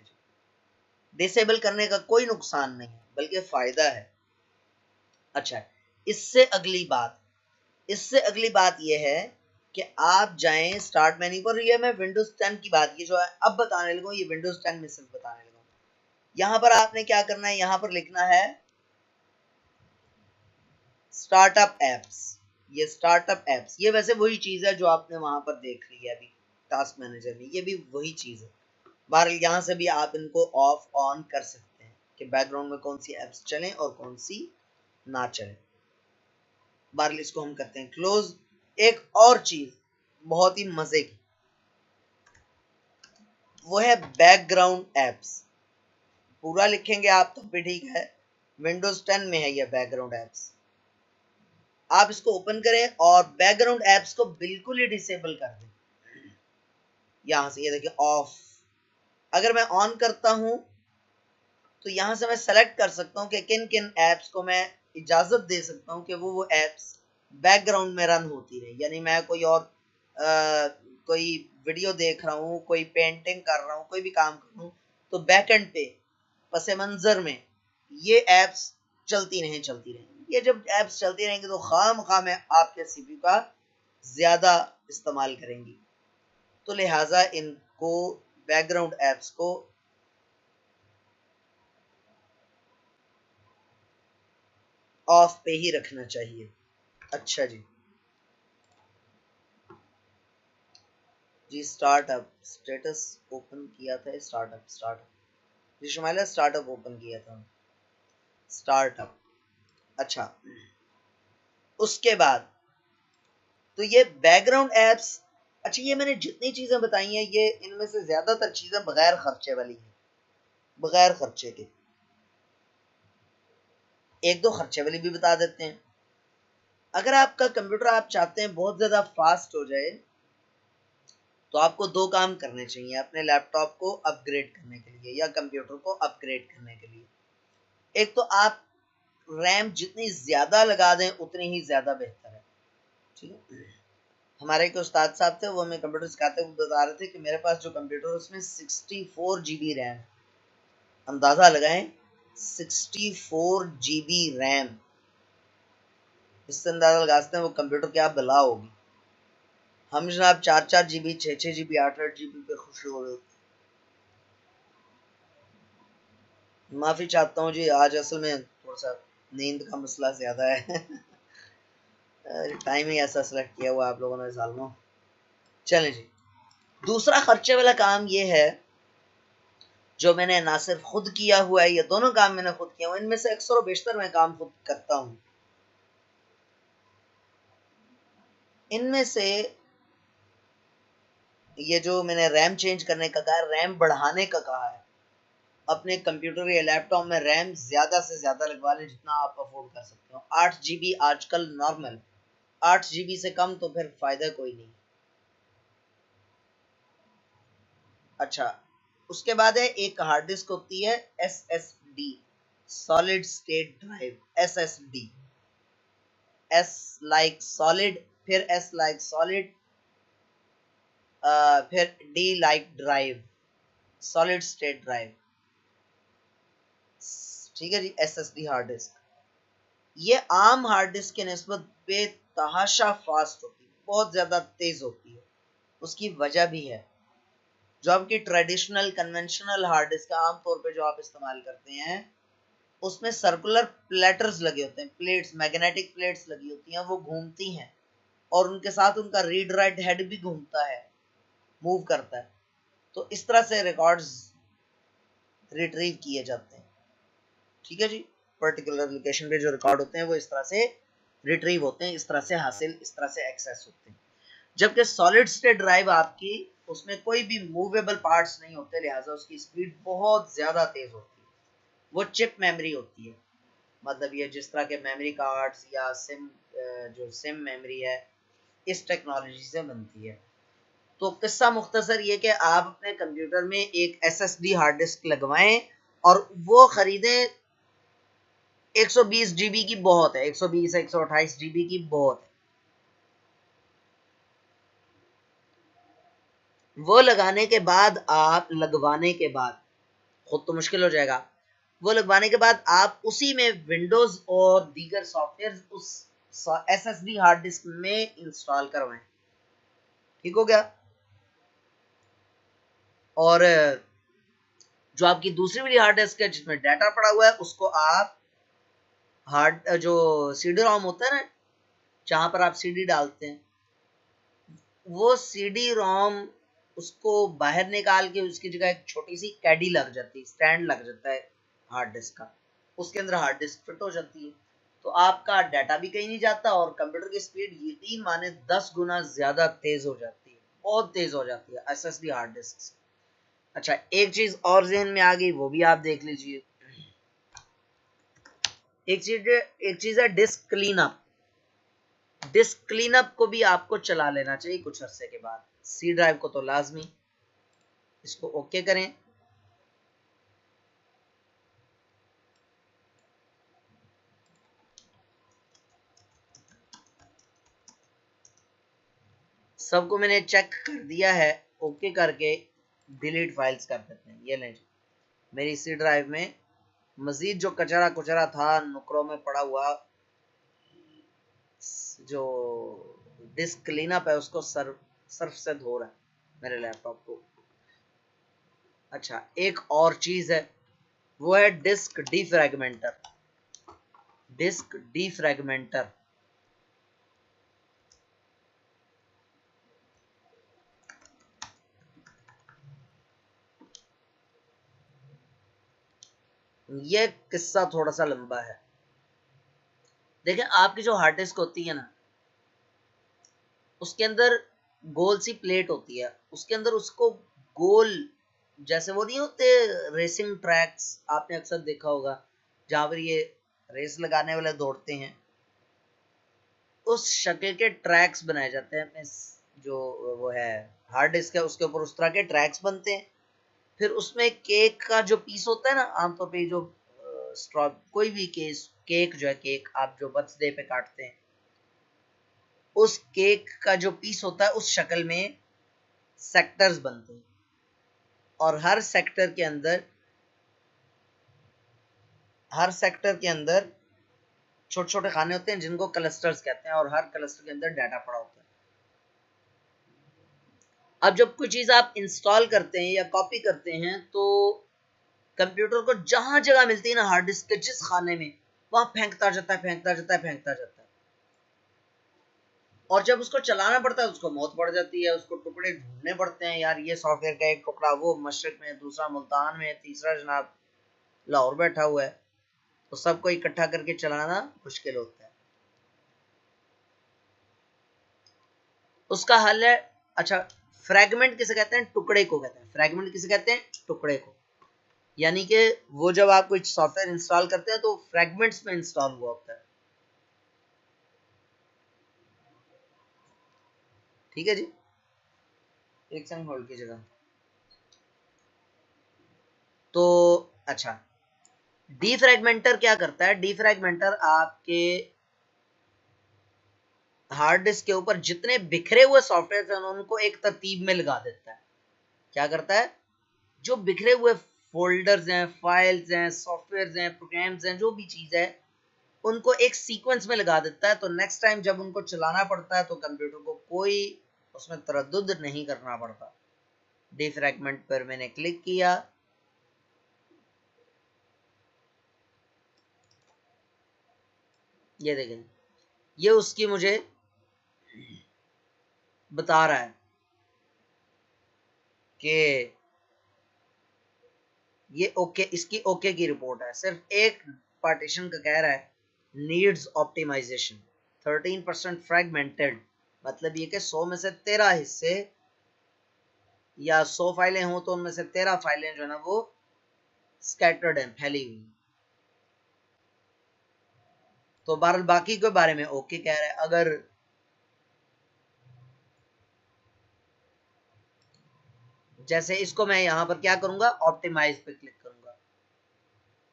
डिसेबल करने का कोई नुकसान नहीं है बल्कि फायदा है। अच्छा, इससे अगली बात इससे अगली बात यह है कि आप जाएं स्टार्ट मेन्यू पर। ये मैं विंडोज 10 की बात, ये जो है अब बताने लगा, ये विंडोज 10 में सिर्फ बताने लगा। यहां पर आपने क्या करना है, यहां पर लिखना है स्टार्टअप एप्स। ये स्टार्टअप एप्स, ये वैसे वही चीज है जो आपने वहां पर देख ली है अभी टास्क मैनेजर में, ये भी वही चीज है। बहरहाल यहाँ से भी आप इनको ऑफ ऑन कर सकते हैं कि बैकग्राउंड में कौन सी एप्स चलें और कौन सी ना चलें। बहरहाल इसको हम करते हैं क्लोज। एक और चीज बहुत ही मजे की, वो है बैकग्राउंड एप्स। पूरा लिखेंगे आप तो भी ठीक है, विंडोज 10 में है ये बैकग्राउंड एप्स। आप इसको ओपन करें और बैकग्राउंड एप्स को बिल्कुल ही डिसेबल कर दें। यहां से ये देखिए ऑफ। अगर मैं ऑन करता हूं तो यहां से मैं सेलेक्ट कर सकता हूं कि किन किन एप्स को मैं इजाजत दे सकता हूं कि वो एप्स बैकग्राउंड में रन होती रहे। यानी मैं कोई और कोई वीडियो देख रहा हूं, कोई पेंटिंग कर रहा हूं, कोई भी काम कर रहा हूं, तो बैकएंड पे पसे मंजर में ये एप्स चलती रहें, चलती रहें। ये जब एप्स चलती रहेंगी तो खाम में आपके सीपीयू का ज्यादा इस्तेमाल करेंगी, तो लिहाजा इनको बैकग्राउंड एप्स को ऑफ पे ही रखना चाहिए। अच्छा जी जी, स्टार्टअप स्टेटस ओपन किया था, स्टार्टअप जी शुमाइला, स्टार्टअप ओपन किया था, स्टार्टअप। अच्छा, उसके बाद तो ये बैकग्राउंड एप्स। अच्छा, ये मैंने जितनी चीजें बताई हैं ये इनमें से ज्यादातर चीजें बगैर खर्चे वाली हैं, बगैर खर्चे के। एक दो खर्चे वाली भी बता देते हैं। अगर आपका कंप्यूटर आप चाहते हैं बहुत ज्यादा फास्ट हो जाए तो आपको दो काम करने चाहिए अपने लैपटॉप को अपग्रेड करने के लिए या कंप्यूटर को अपग्रेड करने के लिए। एक तो आप रैम जितनी ज्यादा लगा दें उतनी ही ज्यादा बेहतर है, ठीक है। हमारे एक उस्ताद साहब थे, वो हमें कंप्यूटर सिखाते हुए बता रहे थे कि मेरे पास जो कंप्यूटर है उसमें 64 GB रैम, अंदाजा लगाएं 64 GB रैम। इससे अंदाजा लगा सकते हैं वो कंप्यूटर क्या बला होगी। हम जनाब 4-4 GB, 6-6 GB, 8-8 GB पे खुश हो रहे होते। माफी चाहता हूँ जी, आज असल में थोड़ा सा नींद का मसला ज्यादा है। टाइम ही ऐसा सेलेक्ट किया हुआ आप लोगों ने जालमो। चलें जी, दूसरा खर्चे वाला काम ये है जो मैंने ना सिर्फ खुद किया हुआ है, ये दोनों काम मैंने खुद किया हुआ, इनमें से अक्सर बेशतर मैं काम खुद करता हूँ। इनमें से ये जो मैंने रैम चेंज करने का कहा है, रैम बढ़ाने का कहा है, अपने कंप्यूटर या लैपटॉप में रैम ज्यादा से ज्यादा लगवा लें जितना आप अफोर्ड कर सकते हो। 8 GB आजकल नॉर्मल, 8 GB से कम तो फिर फायदा कोई नहीं। अच्छा, उसके बाद है एक हार्ड डिस्क होती है SSD, solid state drive, SSD। S like solid, फिर S लाइक सॉलिड, फिर D like drive, solid state drive, ठीक है जी। SSD हार्ड डिस्क ये आम हार्ड डिस्क के निस्बत बेतहाशा फास्ट होती है, बहुत ज्यादा तेज होती है। उसकी वजह भी है, जो आपकी ट्रेडिशनल कन्वेंशनल हार्ड डिस्क आमतौर पे जो आप इस्तेमाल करते हैं उसमें सर्कुलर प्लेटर्स लगे होते हैं, प्लेट्स, मैग्नेटिक प्लेट्स लगी होती हैं, वो घूमती हैं और उनके साथ उनका रीड राइट हेड भी घूमता है, मूव करता है। तो इस तरह से रिकॉर्ड्स रिट्रीव किए जाते हैं, ठीक है जी। पर्टिकुलर लोकेशन पे जो रिकॉर्ड होते हैं वो इस तरह से रिट्रीव होते हैं, इस तरह से हासिल, इस तरह से एक्सेस होते हैं। जबकि सॉलिड स्टेट ड्राइव आपकी, उसमें कोई भी मूवेबल पार्ट्स नहीं होते, लिहाजा उसकी स्पीड बहुत ज्यादा तेज होती है। वो चिप मेमोरी होती है, मतलब ये जिस तरह के मेमोरी कार्ड्स या सिम, जो सिम मेमोरी है इस टेक्नोलॉजी से बनती है। तो किस्सा मुख्तसर ये कि आप अपने कंप्यूटर में एक SSD हार्ड डिस्क लगवाएं और वो खरीदें 120 GB की बहुत है, 120 128 GB की बहुत है। वो लगवाने के बाद खुद तो मुश्किल हो जाएगा, वो लगवाने के बाद आप उसी में विंडोज और दीगर सॉफ्टवेयर उस SSD हार्ड डिस्क में इंस्टॉल करवाएं, ठीक हो गया। और जो आपकी दूसरी वाली हार्ड डिस्क है जिसमें डाटा पड़ा हुआ है उसको आप हार्ड, जो CD रोम होता है ना जहां पर आप CD डालते हैं, वो CD रोम उसको बाहर निकाल के उसकी जगह एक छोटी सी कैडी लग जाती है, स्टैंड लग जाता है हार्ड डिस्क का, उसके अंदर हार्ड डिस्क फिट हो जाती है। तो आपका डाटा भी कहीं नहीं जाता और कंप्यूटर की स्पीड यकीन माने 10 गुना ज्यादा तेज हो जाती है, बहुत तेज हो जाती है SSD हार्ड डिस्क से। अच्छा, एक चीज और जहन में आ गई, वो भी आप देख लीजिए। एक चीज है disc clean up. Disc clean up को भी आपको चला लेना चाहिए कुछ अरसे के बाद। C ड्राइव को तो लाजमी, इसको ओके करें। सबको मैंने चेक कर दिया है, ओके करके डिलीट फाइल्स कर देते हैं। ये लें जी, मेरी C ड्राइव में मजीद जो कचरा कुचरा था नुकरों में पड़ा हुआ, जो डिस्क क्लीनअप है उसको सर्फ से धो रहा है मेरे लैपटॉप को। अच्छा, एक और चीज है, वो है डिस्क डिफ्रैगमेंटर। डिस्क डीफ्रैगमेंटर। ये किस्सा थोड़ा सा लंबा है। देखें, आपकी जो हार्ड डिस्क होती है ना, उसके अंदर गोल सी प्लेट होती है, उसके अंदर उसको गोल, जैसे वो नहीं होते रेसिंग ट्रैक्स, आपने अक्सर देखा होगा जहां पर ये रेस लगाने वाले दौड़ते हैं, उस शक्ल के ट्रैक्स बनाए जाते हैं अपने जो वो है हार्ड डिस्क है उसके ऊपर, उस तरह के ट्रैक्स बनते हैं। फिर उसमें केक का जो पीस होता है ना, आमतौर पे जो स्ट्रॉ कोई भी केक जो है, केक आप जो बर्थडे पे काटते हैं, उस केक का जो पीस होता है उस शक्ल में सेक्टर्स बनते हैं, और हर सेक्टर के अंदर छोटे छोटे खाने होते हैं जिनको क्लस्टर्स कहते हैं, और हर क्लस्टर के अंदर डाटा पड़ा होता है। अब जब कोई चीज आप इंस्टॉल करते हैं या कॉपी करते हैं, तो कंप्यूटर को जहां जगह मिलती है ना हार्ड डिस्क के जिस खाने में, वहां फेंकता जाता है। और जब उसको चलाना पड़ता है उसको मौत पड़ जाती है, उसको टुकड़े ढूंढने पड़ते हैं, यार ये सॉफ्टवेयर का एक टुकड़ा वो मशरक में, दूसरा मुल्तान में, तीसरा जनाब लाहौर बैठा हुआ है, तो सबको इकट्ठा करके चलाना मुश्किल होता है। उसका हल है, अच्छा, फ्रैगमेंट किसे कहते हैं? टुकड़े को कहते हैं। फ्रैगमेंट किसे कहते हैं? टुकड़े को। यानी कि वो जब आप कोई सॉफ्टवेयर इंस्टॉल करते हैं तो फ्रैगमेंट्स में इंस्टॉल हुआ होता है। ठीक है जी, एक सेकंड होल्ड कीजिएगा। तो अच्छा, डीफ्रैगमेंटर क्या करता है? डीफ्रैगमेंटर आपके हार्ड डिस्क के ऊपर जितने बिखरे हुए सॉफ्टवेयर हैं उनको एक तरतीब में लगा देता है। क्या करता है? जो बिखरे हुए फोल्डर्स हैं, फाइल्स हैं, सॉफ्टवेयर हैं, प्रोग्राम्स हैं, जो भी चीज है, उनको एक सीक्वेंस में लगा देता है। तो नेक्स्ट टाइम जब उनको चलाना पड़ता है तो कंप्यूटर को कोई उसमें तरद्दुद नहीं करना पड़ता। डीफ्रैगमेंट पर मैंने क्लिक किया, ये देखें, ये उसकी मुझे बता रहा है कि ये ओके, इसकी ओके की रिपोर्ट है। सिर्फ एक पार्टीशन का कह रहा है नीड्स ऑप्टिमाइजेशन, 13% फ्रैगमेंटेड, मतलब ये कि 100 में से 13 हिस्से या 100 फाइलें हों तो उनमें से 13 फाइलें जो है ना वो स्कैटर्ड हैं, फैली हुई। तो बहरहाल बाकी के बारे में ओके कह रहा है। अगर जैसे इसको मैं यहां पर क्या करूंगा, ऑप्टिमाइज पे क्लिक करूंगा,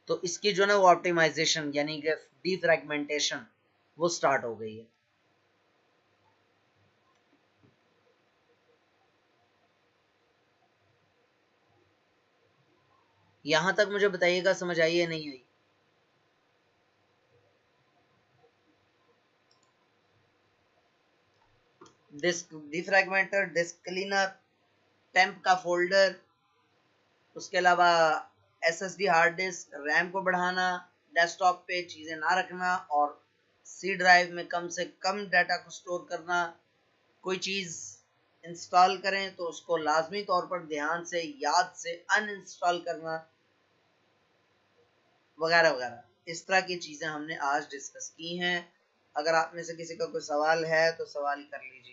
तो इसकी जो है ना वो ऑप्टिमाइजेशन यानी कि डीफ्रैगमेंटेशन वो स्टार्ट हो गई है। यहां तक मुझे बताइएगा समझ आई या नहीं आई? Disk defragmenter, disk cleaner, temp का फोल्डर, उसके अलावा एसएसडी हार्ड डिस्क, रैम को बढ़ाना, डेस्कटॉप पे चीज़ें ना रखना, और सी ड्राइव में कम से कम डाटा को स्टोर करना, कोई चीज़ इंस्टॉल करें तो उसको लाजमी तौर पर ध्यान से याद से अनइंस्टॉल करना, वगैरह वगैरह। इस तरह की चीज़ें हमने आज डिस्कस की हैं। अगर आप में से किसी का कोई सवाल है तो सवाल कर लीजिए।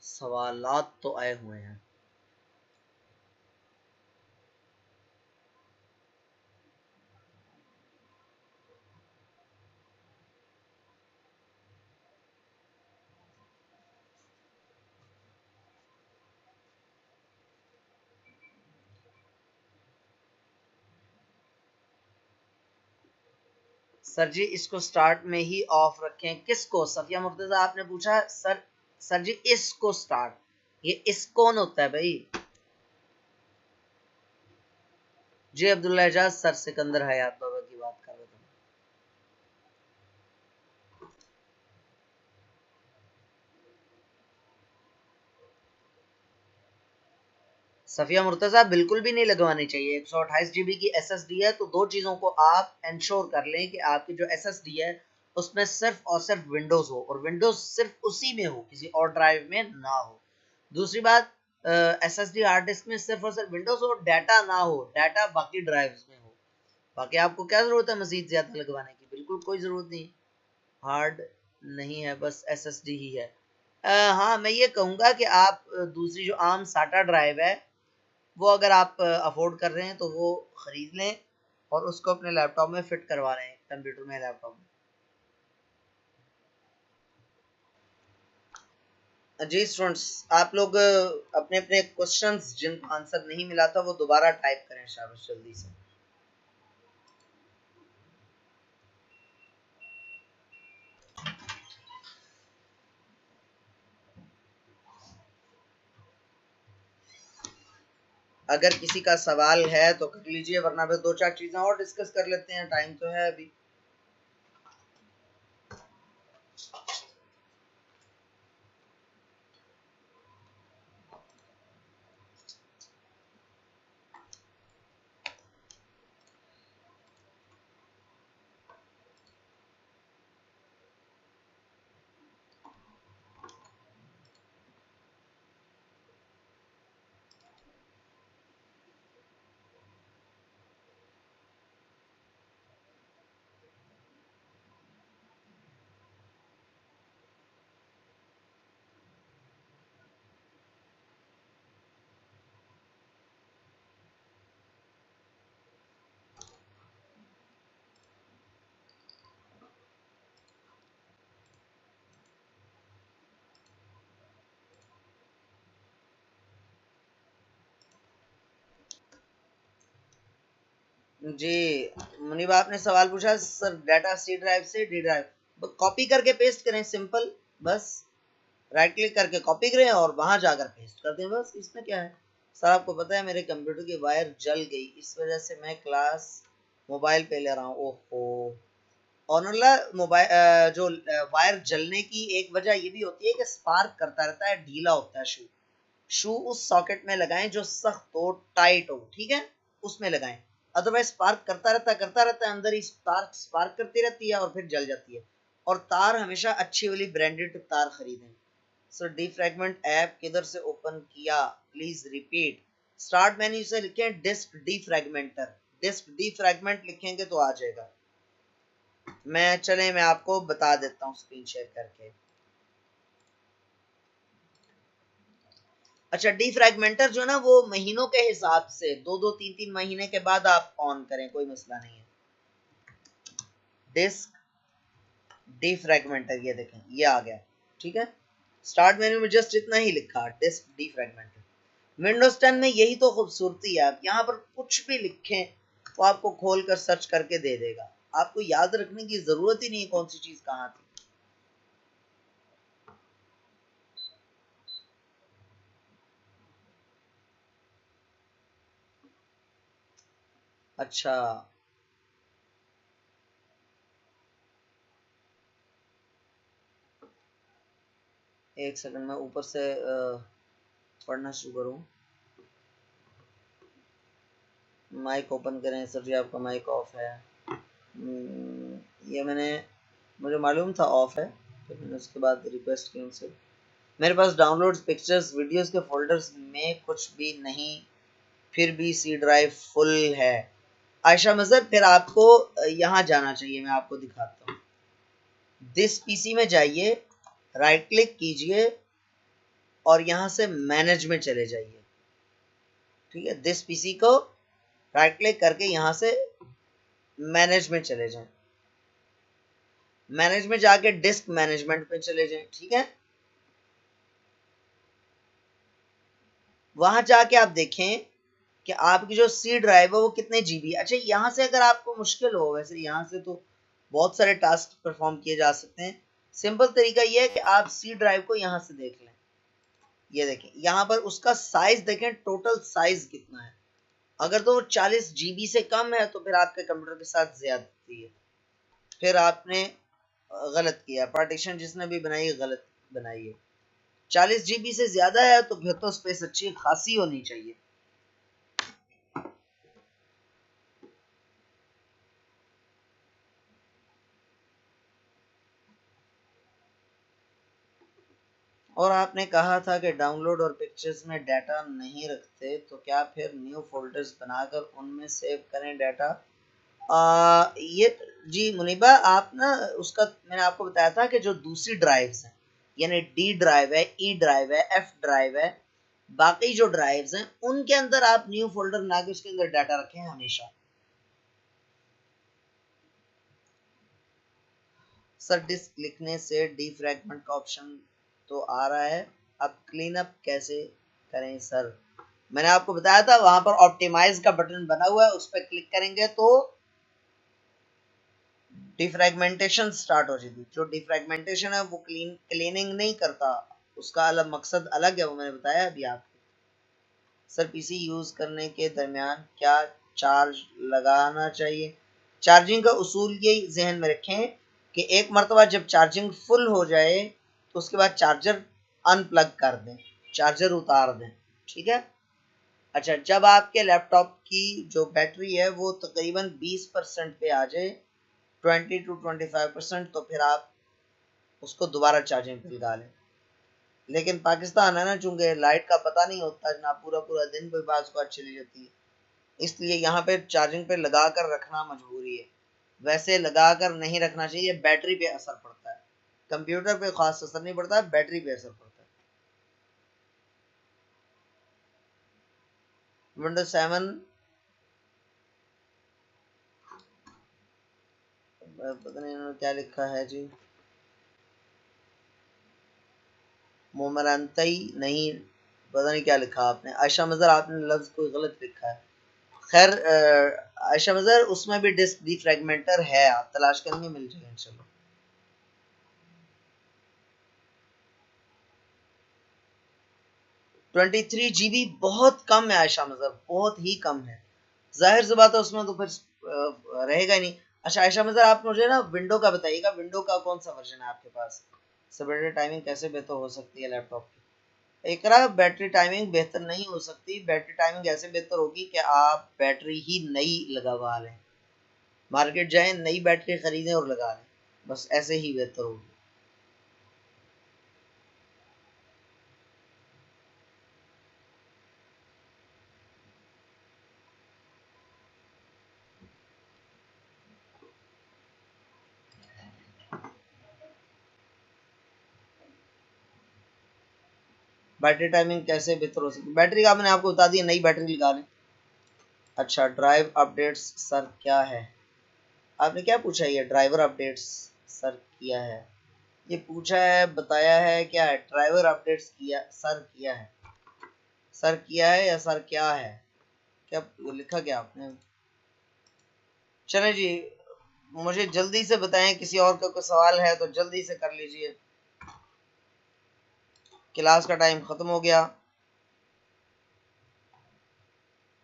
सवालात तो आए हुए हैं। सर जी इसको स्टार्ट में ही ऑफ रखें। किसको? सफिया मुर्तजा आपने पूछा। सर जी इसको स्टार्ट, ये इस कौन होता है भाई? जी अब्दुल्ला एजाज सर सिकंदर हयात बाबा की बात कर रहे थे। सफिया मुर्तजा बिल्कुल भी नहीं लगवानी चाहिए। 128 जीबी की एसएसडी है तो दो चीज़ों को आप इंश्योर कर लें कि आपकी जो एसएसडी है उसमें सिर्फ और सिर्फ विंडोज़ हो और विंडोज़ सिर्फ उसी में हो, किसी और ड्राइव में ना हो। दूसरी बात, एसएसडी हार्ड डिस्क में सिर्फ और सिर्फ विंडोज़ हो, डाटा ना हो, डाटा बाकी ड्राइव्स में हो। बाकी आपको क्या ज़रूरत है मज़ीद ज़्यादा लगवाने की? बिल्कुल कोई ज़रूरत नहीं। हार्ड नहीं है, बस एसएसडी ही है। हाँ, मैं ये कहूँगा कि आप दूसरी जो आम साटा ड्राइव है वो अगर आप अफोर्ड कर रहे हैं तो वो ख़रीद लें और उसको अपने लैपटॉप में फ़िट करवा लें, कंप्यूटर में, लैपटॉप में। जी स्टूडेंट्स, आप लोग अपने अपने क्वेश्चंस जिनको आंसर नहीं मिला था वो दोबारा टाइप करें शाबाश जल्दी से। अगर किसी का सवाल है तो कर लीजिए, वरना फिर दो चार चीज़ें और डिस्कस कर लेते हैं, टाइम तो है अभी। जी मुनीब, आपने सवाल पूछा सर डाटा सी ड्राइव से डी ड्राइव कॉपी करके पेस्ट करें, सिंपल। बस राइट क्लिक करके कॉपी करें और वहां जाकर पेस्ट कर दें, बस इसमें क्या है। सर आपको पता है मेरे कंप्यूटर की वायर जल गई, इस वजह से मैं क्लास मोबाइल पे ले रहा हूँ। ओहो। और मोबाइल जो वायर जलने की एक वजह ये भी होती है कि स्पार्क करता रहता है, ढीला होता है शू। शू उस सॉकेट में लगाएं जो सख्त हो, टाइट हो, ठीक है, उसमें लगाएं। अदरवाइज स्पार्क करता रहता है, अंदर ही स्पार्क स्पार्क करती रहती है और फिर जल जाती है। और तार हमेशा अच्छी वाली ब्रांडेड तार खरीदें। सर डीफ्रैगमेंट ऐप किधर से ओपन किया, प्लीज रिपीट। स्टार्ट मेन्यू से लिखें डिस्क डीफ्रैगमेंटर, डिस्क डीफ्रैगमेंट लिखेंगे तो आ जाएगा। मैं आपको बता देता हूँ स्क्रीन शेयर करके। अच्छा, डीफ्रैगमेंटर जो ना वो महीनों के हिसाब से 2-2 3-3 महीने के बाद आप ऑन करें, कोई मसला नहीं है। डिस्क डीफ्रैगमेंटर, ये देखें ये आ गया, ठीक है। स्टार्ट मेन्यू में जस्ट इतना ही लिखा, डिस्क डीफ्रैगमेंटर। विंडोज 10 में यही तो खूबसूरती है, आप यहाँ पर कुछ भी लिखें तो आपको खोल कर सर्च करके दे देगा। आपको याद रखने की जरूरत ही नहीं कौन सी चीज कहाँ थी। अच्छा, एक सेकंड में ऊपर से पढ़ना शुरू करूँ। माइक ओपन करें सर जी, आपका माइक ऑफ है। ये मुझे मालूम था ऑफ है, तो मैंने उसके बाद रिक्वेस्ट की उनसे। मेरे पास डाउनलोड्स, पिक्चर्स, वीडियोस के फोल्डर्स में कुछ भी नहीं, फिर भी सी ड्राइव फुल है। आयशा मजहर, फिर आपको यहाँ जाना चाहिए, मैं आपको दिखाता हूँ। दिस पीसी में जाइए, राइट क्लिक कीजिए और यहाँ से मैनेज में चले जाइए, ठीक है। दिस पीसी को राइट क्लिक करके यहाँ से मैनेज में चले जाएं, मैनेज में जाके डिस्क मैनेजमेंट पे चले जाएं, ठीक है। वहां जाके आप देखें कि आपकी जो सी ड्राइव है वो कितने जीबी। अच्छा, यहाँ से अगर आपको मुश्किल हो, वैसे यहाँ से तो बहुत सारे टास्क परफॉर्म किए जा सकते हैं। सिंपल तरीका ये है कि आप सी ड्राइव को यहाँ से देख लें, ये देखें यहाँ पर उसका साइज देखें, टोटल साइज कितना है। अगर तो वो 40 जीबी से कम है तो फिर आपके कंप्यूटर के साथ ज्यादती है, फिर आपने गलत किया, पार्टीशन जिसने भी बनाई गलत बनाई है। 40 जीबी से ज्यादा है तो फिर तो स्पेस अच्छी खासी होनी चाहिए। और आपने कहा था कि डाउनलोड और पिक्चर्स में डाटा नहीं रखते, तो क्या फिर न्यू फोल्डर्स बनाकर उनमें सेव करें डाटा? ये जी मुनीबा, आप ना उसका मैंने आपको बताया था कि जो दूसरी ड्राइव्स हैं, यानी डी ड्राइव है, ई ड्राइव है, एफ ड्राइव है, बाकी जो ड्राइव्स हैं उनके अंदर आप न्यू फोल्डर बना के उसके अंदर डाटा रखें हमेशा। सर डिस्क लिखने से डीफ्रैगमेंट का ऑप्शन तो आ रहा है, अब क्लीन अप कैसे करें सर? मैंने आपको बताया था वहां पर ऑप्टिमाइज का बटन बना हुआ है, उस पर क्लिक करेंगे तो डिफ्रैगमेंटेशन स्टार्ट हो जाएगी। जो डिफ्रैगमेंटेशन है वो क्लीनिंग नहीं करता, उसका अलग मकसद अलग है, वो मैंने बताया अभी आपको। सर पीसी यूज करने के दरमियान क्या चार्ज लगाना चाहिए? चार्जिंग का उसूल यही जहन में रखें कि एक मरतबा जब चार्जिंग फुल हो जाए तो उसके बाद चार्जर अनप्लग कर दें, चार्जर उतार दें, ठीक है। अच्छा, जब आपके लैपटॉप की जो बैटरी है वो तकरीबन 20% पे आ जाए, 20 to 25%, तो फिर आप उसको दोबारा चार्जिंग पे लगा लें। लेकिन पाकिस्तान है ना, चूंकि लाइट का पता नहीं होता ना, पूरा पूरा दिन भी बाज को चली जाती है, इसलिए यहाँ पे चार्जिंग पे लगा कर रखना मजबूरी है। वैसे लगा कर नहीं रखना चाहिए, बैटरी पे असर पड़ता है, कंप्यूटर पे खास असर नहीं पड़ता, बैटरी पे असर पड़ता है। विंडोज 7 पता नहीं इन्होंने क्या लिखा है जी, मोमरंतई नहीं, पता नहीं क्या लिखा आपने। आयशा मजर, आपने लफ्ज कोई गलत लिखा है। खैर आयशा मजर, उसमें भी डिस्क डिफ्रैगमेंटर है, आप तलाश करेंगे मिल जाएगा इंशाल्लाह। 23 GB बहुत कम है आयशा मजर, बहुत ही कम है। जाहिर सी बात है उसमें तो फिर रहेगा ही नहीं। अच्छा आयशा मजर, आप मुझे ना विंडो का बताइएगा, विंडो का कौन सा वर्जन है आपके पास? बैटरी टाइमिंग कैसे बेहतर हो सकती है लैपटॉप की? एकरा, बैटरी टाइमिंग बेहतर नहीं हो सकती। बैटरी टाइमिंग ऐसे बेहतर होगी कि आप बैटरी ही नई लगवा लें, मार्केट जाएं, नई बैटरी खरीदें और लगा लें, बस ऐसे ही बेहतर होगी। बैटरी टाइमिंग कैसे बेहतर हो सकती है? बैटरी का मैंने आपको बता दिया, नई बैटरी लगा लें। अच्छा, ड्राइव अपडेट्स सर क्या है? आपने क्या पूछा? ये ड्राइवर अपडेट्स सर किया है, ये पूछा है, बताया है, क्या है? ड्राइवर अपडेट्स किया सर, किया है, सर किया है या सर क्या है? क्या लिखा क्या आपने? चले जी, मुझे जल्दी से बताएं, किसी और का कोई सवाल है तो जल्दी से कर लीजिए, क्लास का टाइम खत्म हो गया।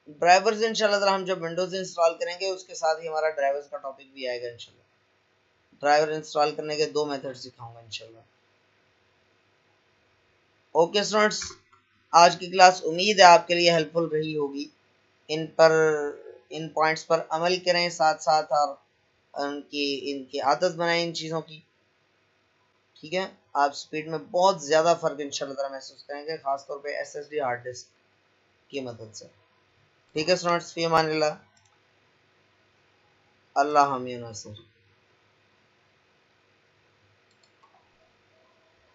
ड्राइवर्स इंशाल्लाह हम जब विंडोज इंस्टॉल करेंगे उसके साथ ही हमारा ड्राइवर्स का टॉपिक भी आएगा इंशाल्लाह। ड्राइवर इंस्टॉल करने के 2 मेथड सिखाऊंगा इंशाल्लाह। ओके स्टूडेंट्स, आज की क्लास उम्मीद है आपके लिए हेल्पफुल रही होगी। इन पर, इन पॉइंट्स पर अमल करें साथ साथ, और उनकी इनकी आदत बनाएं इन चीज़ों की, ठीक है। आप स्पीड में बहुत ज़्यादा फ़र्क इंशाल्लाह महसूस करेंगे, खासतौर पे SSD हार्ड डिस्क की मदद से। ठीक है स्टूडेंट्स, फी अमान अल्लाह, अल्लाह हामी नासिर।